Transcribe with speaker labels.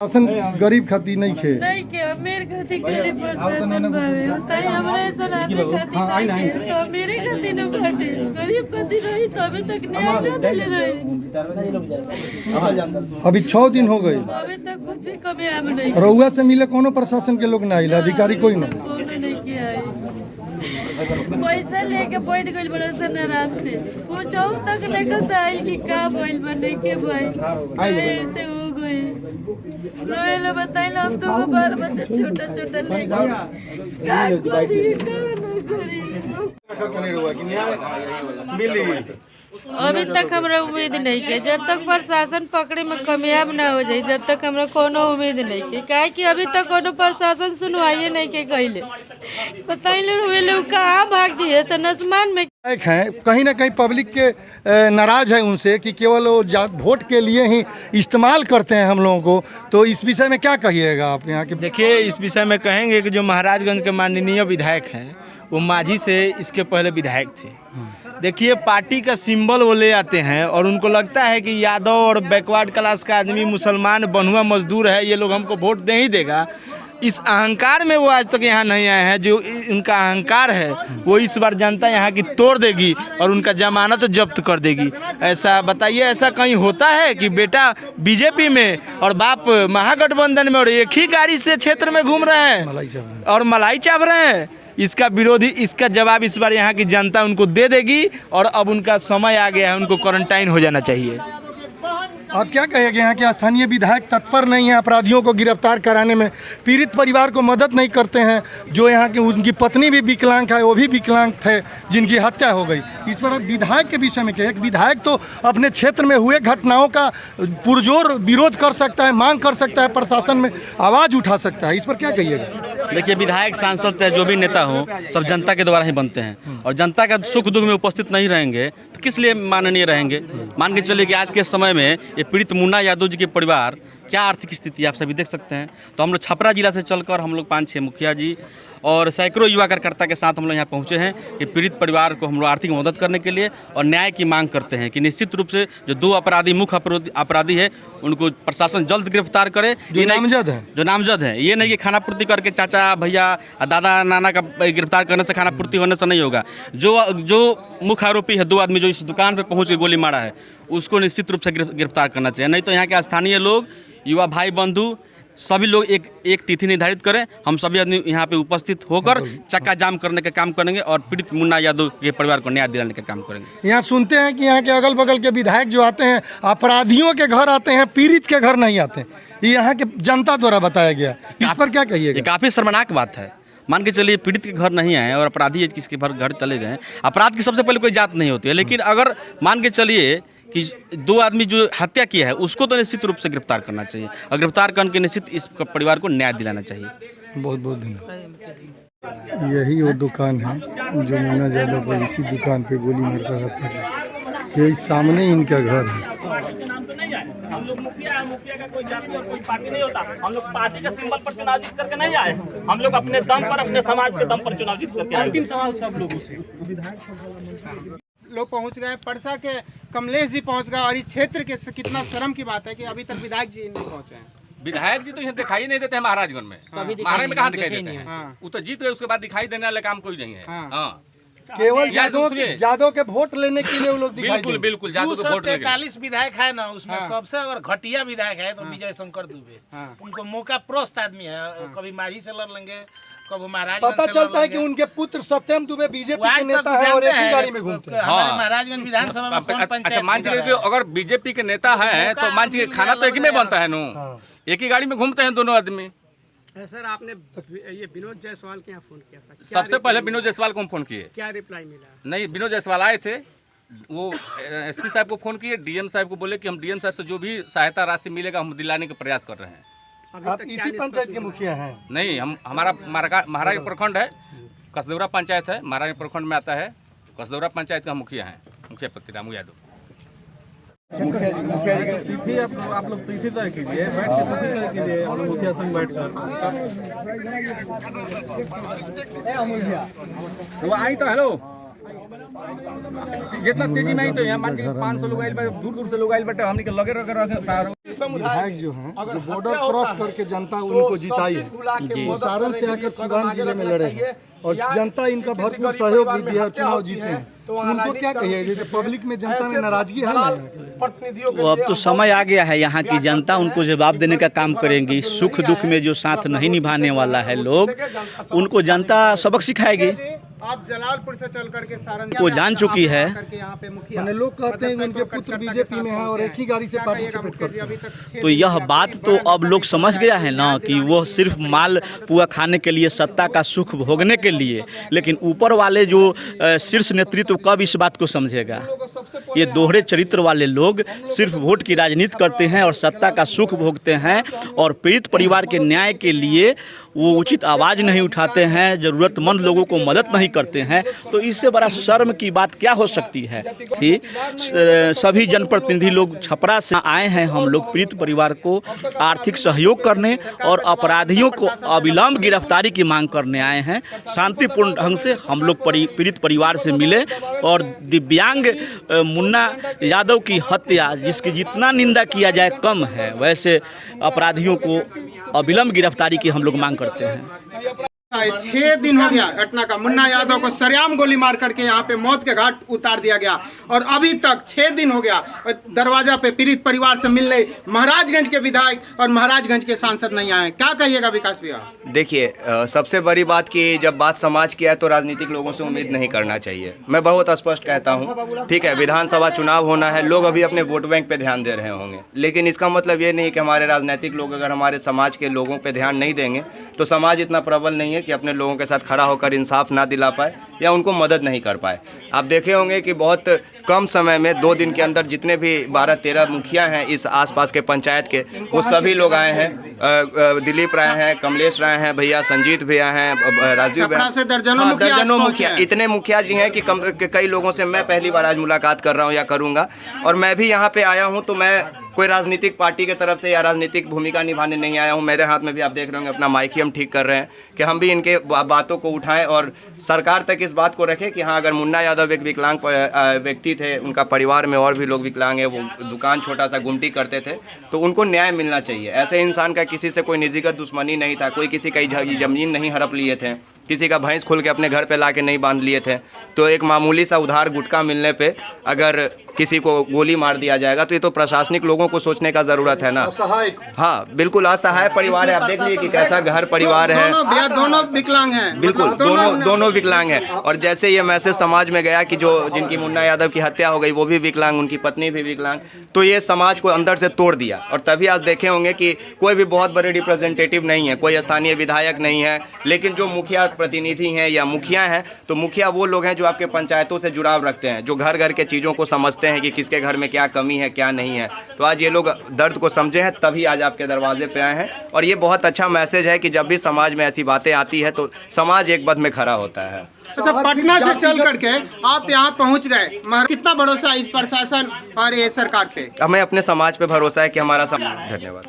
Speaker 1: शासन गरीब खाती नहीं खे
Speaker 2: नहीं के अमीर खाती गरीब प्रशासन भावे ताई हमरे सनातन खाती नहीं तो मेरे खाती न बाटे गरीब खाती नहीं तो अभी तक न्याय न मिले रही।
Speaker 1: अभी 6 दिन हो गए
Speaker 2: अभी तक कुछ भी कामयाब नहीं
Speaker 1: रउआ से मिले कोनो प्रशासन के लोग ना आइल अधिकारी कोई ना
Speaker 2: नहीं किया है। पैसा लेके बैठ गइल बड़ा सन रात से कुछ तक नहीं कसाई कि का भइल बने के भाई ऐसे हो गई रोएला बताइल हम तो बाल बच्चे छोटा छोटा ले का करी अभी तक हमरा उम्मीद नहीं है जब तक प्रशासन पकड़े में कामयाब ना हो जाए जब तक हमरा कोनो उम्मीद नहीं है काहे कि अभी तक कोनो प्रशासन सुनवाई नहीं के गइले बताइले रोए लोग कहां भाग दिए सनसमान में
Speaker 1: है। कहीं ना कहीं पब्लिक के नाराज है उनसे कि केवल वो वोट के लिए ही इस्तेमाल करते हैं हम लोगों को, तो इस विषय में क्या कहिएगा आप यहाँ के?
Speaker 3: देखिए इस विषय में कहेंगे कि जो महाराजगंज के माननीय विधायक हैं वो माझी से इसके पहले विधायक थे। देखिए पार्टी का सिंबल वो ले आते हैं और उनको लगता है कि यादव और बैकवर्ड क्लास का आदमी मुसलमान बनुआ मजदूर है ये लोग हमको वोट दे ही देगा। इस अहंकार में वो आज तक यहाँ नहीं आए हैं। जो उनका अहंकार है वो इस बार जनता यहाँ की तोड़ देगी और उनका जमानत जब्त कर देगी। ऐसा बताइए, ऐसा कहीं होता है कि बेटा बीजेपी में और बाप महागठबंधन में और एक ही गाड़ी से क्षेत्र में घूम रहे हैं और मलाई चाव रहे हैं? इसका विरोधी इसका जवाब इस बार यहाँ की जनता उनको दे देगी और अब उनका समय आ गया है, उनको क्वारंटाइन हो जाना चाहिए।
Speaker 1: आप क्या कहेंगे? यहाँ के स्थानीय विधायक तत्पर नहीं है अपराधियों को गिरफ्तार कराने में, पीड़ित परिवार को मदद नहीं करते हैं। जो यहाँ की उनकी पत्नी भी विकलांग है, वो भी विकलांग थे जिनकी हत्या हो गई। इस पर विधायक के विषय में क्या? एक विधायक तो अपने क्षेत्र में हुए घटनाओं का पुरजोर विरोध कर सकता है, मांग कर सकता है, प्रशासन में आवाज़ उठा सकता है। इस पर क्या कहिएगा?
Speaker 4: देखिए विधायक सांसद जो भी नेता हो सब जनता के द्वारा ही बनते हैं और जनता का सुख दुख में उपस्थित नहीं रहेंगे तो किस लिए माननीय रहेंगे? मान के चलिए कि आज के समय में ये पीड़ित मुन्ना यादव जी के परिवार क्या आर्थिक स्थिति आप सभी देख सकते हैं। तो हम लोग छपरा जिला से चलकर हम लोग 5-6 मुखिया जी और सैकड़ों युवा कार्यकर्ता के साथ हम लोग यहाँ पहुँचे हैं कि पीड़ित परिवार को हम लोग आर्थिक मदद करने के लिए और न्याय की मांग करते हैं कि निश्चित रूप से जो 2 अपराधी मुख्य अपराधी है उनको प्रशासन जल्द गिरफ्तार करे।
Speaker 1: जो नामजद है
Speaker 4: ये नहीं कि खाना पूर्ति करके चाचा भैया दादा नाना का गिरफ्तार करने से खाना पूर्ति होने से नहीं होगा। जो मुख्य आरोपी है 2 आदमी जो इस दुकान पे पहुंच के गोली मारा है उसको निश्चित रूप से गिरफ्तार करना चाहिए। नहीं तो यहाँ के स्थानीय लोग युवा भाई बंधु सभी लोग एक तिथि निर्धारित करें, हम सभी आदमी यहाँ पे उपस्थित होकर चक्का जाम करने का काम करेंगे और पीड़ित मुन्ना यादव के परिवार को न्याय दिलाने का काम करेंगे।
Speaker 1: यहाँ सुनते हैं कि यहाँ के अगल बगल के विधायक जो आते हैं अपराधियों के घर आते हैं, पीड़ित के घर नहीं आते। ये यहाँ के जनता द्वारा बताया गया, इस पर क्या कहिएगा?
Speaker 4: काफ़ी शर्मनाक बात है। मान के चलिए पीड़ित के घर नहीं आए और अपराधी किसके घर चले गए। अपराध की सबसे पहले कोई जात नहीं होती है, लेकिन अगर मान के चलिए कि 2 आदमी जो हत्या किया है उसको तो निश्चित रूप से गिरफ्तार करना चाहिए और गिरफ्तार करके निश्चित इस परिवार को न्याय दिलाना चाहिए।
Speaker 1: बहुत बहुत धन्यवाद। यही वो दुकान है जो मुन्ना यादव को इसी दुकान पे गोली मारकर हत्या की। यही सामने इनका घर है।
Speaker 5: हम लोग मुखिया का कोई जाति और कोई पार्टी नहीं होता। हम लोग पार्टी के सिंबल पर चुनाव जीत करके नहीं आए। हम लोग अपने दम पर अपने समाज के दम पर चुनाव जीत करके आए। अंतिम सवाल सब लोगों से
Speaker 6: लोग पहुंच गए, परसा के कमलेश जी पहुंच गए और इस क्षेत्र के कितना शर्म की बात है कि अभी तक विधायक जी नहीं पहुंचे हैं।
Speaker 7: विधायक जी तो यहाँ दिखाई नहीं देते हैं महाराजगंज में। महाराज में कहाँ दिखाई देते हैं? वो तो जीत गए उसके बाद दिखाई देने वाले काम कोई नहीं है।
Speaker 1: केवल जादव के वोट लेने के लिए वो लोग
Speaker 7: बिल्कुल बिल्कुल जादव के वोट
Speaker 5: 43 विधायक है ना, उसमें सबसे अगर घटिया विधायक है तो विजय शंकर दुबे। उनको मौका प्रस्त आदमी है, कभी माझी से लड़ लेंगे, कभी महाराज।
Speaker 1: पता चलता है कि उनके पुत्र सत्यम दुबे बीजेपी के नेता है और एक ही गाड़ी में घूमते हैं।
Speaker 5: महाराजगंज विधानसभा में
Speaker 7: अच्छा मान चलिए अगर बीजेपी के नेता है तो मान चलिए खाना तो एक ही में बनता है नो, एक ही गाड़ी में घूमते हैं दोनों आदमी।
Speaker 8: सर आपने ये विनोद जायसवाल के यहाँ फोन किया था?
Speaker 7: सबसे पहले विनोद जायसवाल को हम फोन किए,
Speaker 8: क्या रिप्लाई मिला?
Speaker 7: नहीं, विनोद जायसवाल आए थे, वो एसपी साहब को फोन किए, डीएम साहब को बोले कि हम डीएम साहब से जो भी सहायता राशि मिलेगा हम दिलाने का प्रयास कर रहे हैं।
Speaker 1: आप इसी पंचायत के मुखिया हैं?
Speaker 7: नहीं, हम हमारा महाराज प्रखंड है, कसदौरा पंचायत है, महाराज प्रखंड में आता है। कसदौरा पंचायत का मुखिया है, मुखिया पति रामू यादव।
Speaker 9: मुखिया जी की तिथि आप लोग तिथि तय कीजिए, बैठ के तिथि तय कीजिए हम लोग मुखिया संग बैठ कर।
Speaker 7: तो आई तो हेलो जितना तेजी में ही तो यहाँ मान लीजिए 500 लोग आए, दूर दूर से लोग आए, बट हमने के लगे
Speaker 1: विधायक जो हैं जो बॉर्डर क्रॉस करके जनता उनको जिताई है, वो सारण से आकर सिवान जिले में लड़े हैं और जनता इनका भरपूर सहयोग भी दिया, चुनाव जीते हैं। तो उनको क्या कहिए, जैसे पब्लिक में जनता में नाराजगी है ना?
Speaker 10: वो अब तो समय आ गया है, यहाँ की जनता उनको जवाब देने का काम करेंगी। सुख दुख में जो साथ नहीं निभाने वाला है लोग, उनको जनता सबक सिखाएगी।
Speaker 6: आप जलालपुर से चल करके सारण
Speaker 10: वो जान चुकी है।
Speaker 6: यहाँ पे मुखिया
Speaker 1: लोग कहते हैं उनके पुत्र बीजेपी में है और एक ही गाड़ी से पार्टिसिपेट करते हैं।
Speaker 10: तो यह बात तो अब लोग समझ गया है ना कि वो सिर्फ माल पुआ खाने के लिए, सत्ता का सुख भोगने के लिए, लेकिन ऊपर वाले जो शीर्ष नेतृत्व कब इस बात को समझेगा? ये दोहरे चरित्र वाले लोग सिर्फ वोट की राजनीति करते हैं और सत्ता का सुख भोगते हैं और पीड़ित परिवार के न्याय के लिए वो उचित आवाज़ नहीं उठाते हैं, ज़रूरतमंद लोगों को मदद नहीं करते हैं। तो इससे बड़ा शर्म की बात क्या हो सकती है? सभी जनप्रतिनिधि लोग छपरा से आए हैं, हम लोग पीड़ित परिवार को आर्थिक सहयोग करने और अपराधियों को अविलंब गिरफ्तारी की मांग करने आए हैं। शांतिपूर्ण ढंग से हम लोग पीड़ित परिवार से मिले और दिव्यांग मुन्ना यादव की हत्या, जिसकी जितना निंदा किया जाए कम है, वैसे अपराधियों को अविलंब गिरफ्तारी की हम लोग मांग करते हैं।
Speaker 6: 6 दिन हो गया घटना का। मुन्ना यादव को सरेआम गोली मार करके यहाँ पे मौत के घाट उतार दिया गया और अभी तक 6 दिन हो गया दरवाजा पे पीड़ित परिवार से मिलने महाराजगंज के विधायक और महाराजगंज के सांसद नहीं आए। क्या कहिएगा विकास भैया?
Speaker 11: देखिए, सबसे बड़ी बात कि जब बात समाज की है तो राजनीतिक लोगों से उम्मीद नहीं करना चाहिए। मैं बहुत स्पष्ट कहता हूँ, ठीक है, विधानसभा चुनाव होना है, लोग अभी अपने वोट बैंक पे ध्यान दे रहे होंगे, लेकिन इसका मतलब ये नहीं कि हमारे राजनीतिक लोग अगर हमारे समाज के लोगों पे ध्यान नहीं देंगे तो समाज इतना प्रबल नहीं है कि अपने लोगों के साथ खड़ा होकर इंसाफ ना दिला पाए या उनको मदद नहीं कर पाए। आप देखे होंगे कि बहुत कम समय में 2 दिन के अंदर जितने भी 12-13 मुखिया हैं इस आसपास के पंचायत के, वो सभी लोग आए हैं। दिलीप राय हैं, कमलेश राय हैं, भैया संजीत भैया हैं, राजीव भैया से दर्जनों मुखिया, इतने मुखिया जी हैं कि कई लोगों से मैं पहली बार आज मुलाकात कर रहा हूँ या करूँगा। और मैं भी यहाँ पे आया हूँ तो मैं कोई राजनीतिक पार्टी के तरफ से या राजनीतिक भूमिका निभाने नहीं आया हूँ। मेरे हाथ में भी आप देख रहे होंगे अपना माइक ही हम ठीक कर रहे हैं कि हम भी इनके बातों को उठाएं और सरकार तक इस बात को रखें कि हाँ, अगर मुन्ना यादव एक विकलांग व्यक्ति थे, उनका परिवार में और भी लोग विकलांग हैं, वो दुकान छोटा सा गुमटी करते थे, तो उनको न्याय मिलना चाहिए। ऐसे इंसान का किसी से कोई निजीगत दुश्मनी नहीं था, कोई किसी का ज़मीन नहीं हड़प लिए थे, किसी का भैंस खोल के अपने घर पे ला के नहीं बांध लिए थे। तो एक मामूली सा उधार गुटखा मिलने पे अगर किसी को गोली मार दिया जाएगा तो ये तो प्रशासनिक लोगों को सोचने का ज़रूरत है ना। हाँ, बिल्कुल असहाय परिवार है। आप देख लीजिए कि कैसा घर परिवार है।
Speaker 6: दोनों विकलांग हैं,
Speaker 11: बिल्कुल दोनों विकलांग हैं। और जैसे ये मैसेज समाज में गया कि जो जिनकी मुन्ना यादव की हत्या हो गई वो भी विकलांग, उनकी पत्नी भी विकलांग, तो ये समाज को अंदर से तोड़ दिया। और तभी आप देखे होंगे कि कोई भी बहुत बड़े रिप्रेजेंटेटिव नहीं है, कोई स्थानीय विधायक नहीं है, लेकिन जो मुखिया प्रतिनिधि हैं या मुखिया हैं, तो मुखिया वो लोग हैं जो आपके पंचायतों से जुड़ाव रखते हैं, जो घर घर के चीज़ों को समझते हैं कि किसके घर में क्या कमी है क्या नहीं है। तो आज ये लोग दर्द को समझे हैं, तभी आज आपके दरवाजे पे आए हैं। और ये बहुत अच्छा मैसेज है कि जब भी समाज में ऐसी बातें आती है तो समाज एक बद में खड़ा होता है।
Speaker 6: अच्छा, पटना से चल करके आप यहाँ पहुँच गए, कितना भरोसा इस प्रशासन और ये सरकार पे?
Speaker 11: हमें अपने समाज पे भरोसा है कि हमारा धन्यवाद।